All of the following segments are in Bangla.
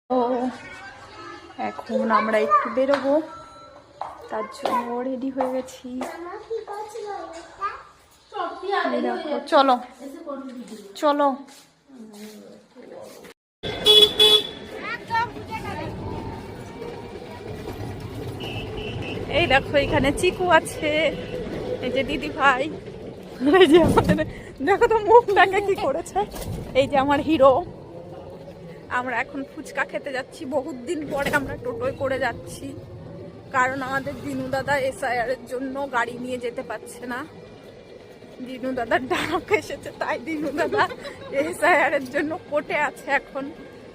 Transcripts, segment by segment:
ও এখন আমরা একটু বেরোবো, তার জন্য রেডি হয়ে গেছি। চলো চলো। এই দেখো এখানে চিকু আছে, এই যে দিদি ভাই, এই যে আমাদের দেখো তো মুখটাকে কি করেছে, এই যে আমার হিরো। আমরা এখন ফুচকা খেতে যাচ্ছি, বহুত দিন পরে আমরা টোটোয় করে যাচ্ছি, কারণ আমাদের দিনু দাদা এসআইআর এর জন্য গাড়ি নিয়ে যেতে পারছে না। দিনু দাদার ডাক এসেছে, তাই দিনু দাদা এসআইআর এর জন্য কোর্টে আছে এখন,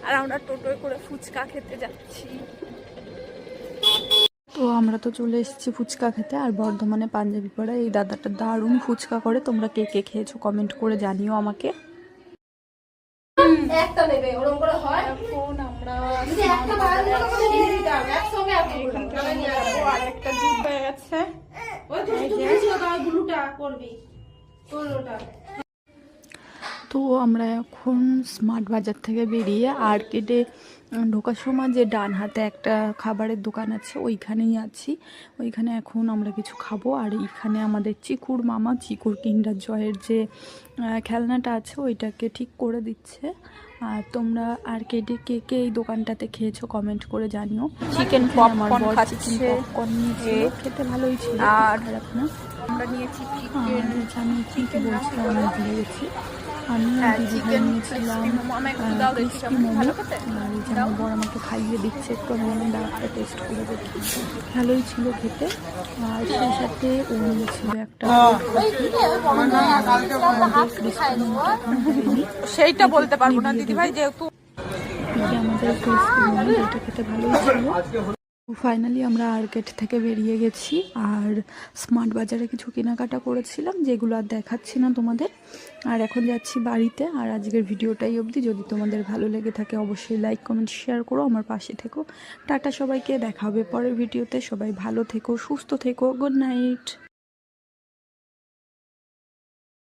আর আমরা টোটোয় করে ফুচকা খেতে যাচ্ছি। তো আমরা তো চলে এসেছি ফুচকা খেতে, আর বর্ধমানে পাঞ্জাবি পাড়া এই দাদাটা দারুণ ফুচকা করে। তোমরা কে কে খেয়েছো কমেন্ট করে জানিও আমাকে। একটা নেবে ওরকম করে হয়। এখন আমরা যদি একটা ভালো করে দাও একসঙ্গে আর একটা দুধ হয়ে গেছে, ওই তুমি ছিল তো ব্লুটা করবি তোরটা। তো আমরা এখন স্মার্ট বাজার থেকে বেরিয়ে আর্কেডে ঢোকার সময় যে ডান হাতে একটা খাবারের দোকান আছে ওইখানেই আছি। ওইখানে এখন আমরা কিছু খাবো, আর এইখানে আমাদের চিকুর মামা চিকুর কিন্ডার জয়ের যে খেলনাটা আছে ওইটাকে ঠিক করে দিচ্ছে। আর তোমরা আর্কেডে কে কে এই দোকানটাতে খেয়েছো কমেন্ট করে জানিও। চিকেন পপকর্ন খাচ্ছি, পপকর্ন নিয়েছি, খেতে ভালোই ছিল, আর খারাপ না। আমরা নিয়েছি আমি কি বলছিলাম আমি ভুলে গেছি। আমি দিদি নিয়েছিলাম ক্রিস্পি মোমো, আর এই যে আমার বর আমাকে খাইয়ে দিচ্ছে, একটু আমি দাঁড়াতে টেস্ট করে দেখি, ভালোই ছিল খেতে। আর সেই সাথে ও নিয়েছিল একটা সেইটা বলতে পারবো না দিদি ভাই, যেহেতু আমাদের ক্রিস্পি মোমো এটা খেতে ভালোই ছিল। ফাইনালি আমরা আর্কেড থেকে বেরিয়ে গেছি, আর স্মার্ট বাজারে কিছু কেনাকাটা করেছিলাম যেগুলো আর দেখাচ্ছি না তোমাদের। আর এখন যাচ্ছি বাড়িতে। আর আজকের ভিডিওটাই অবধি, যদি তোমাদের ভালো লেগে থাকে অবশ্যই লাইক কমেন্ট শেয়ার করো, আমার পাশে থেকো। টাটা সবাইকে, দেখা হবে পরের ভিডিওতে। সবাই ভালো থেকো, সুস্থ থেকো, গুড নাইট।